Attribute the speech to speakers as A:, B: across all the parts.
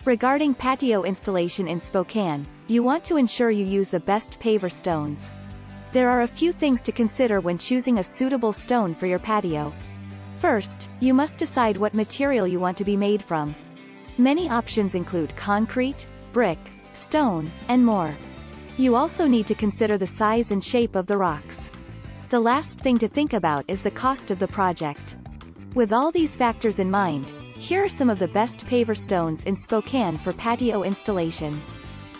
A: Regarding patio installation in Spokane, you want to ensure you use the best paver stones. There are a few things to consider when choosing a suitable stone for your patio. First, you must decide what material you want to be made from. Many options include concrete, brick, stone, and more. You also need to consider the size and shape of the rocks. The last thing to think about is the cost of the project. With all these factors in mind, here are some of the best paver stones in Spokane for patio installation.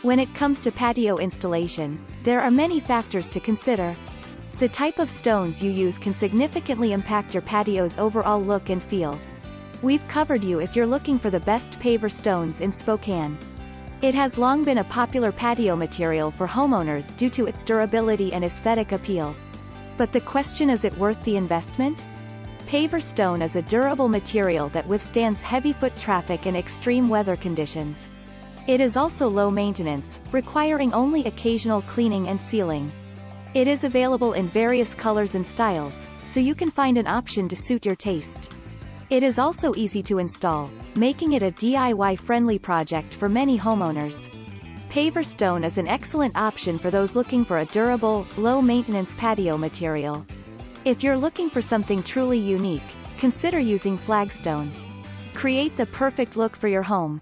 A: When it comes to patio installation, there are many factors to consider. The type of stones you use can significantly impact your patio's overall look and feel. We've covered you if you're looking for the best paver stones in Spokane. It has long been a popular patio material for homeowners due to its durability and aesthetic appeal. But the question, is it worth the investment? Paver stone is a durable material that withstands heavy foot traffic and extreme weather conditions. It is also low maintenance, requiring only occasional cleaning and sealing. It is available in various colors and styles, so you can find an option to suit your taste. It is also easy to install, making it a DIY-friendly project for many homeowners. Paver stone is an excellent option for those looking for a durable, low-maintenance patio material. If you're looking for something truly unique, consider using flagstone. Create the perfect look for your home.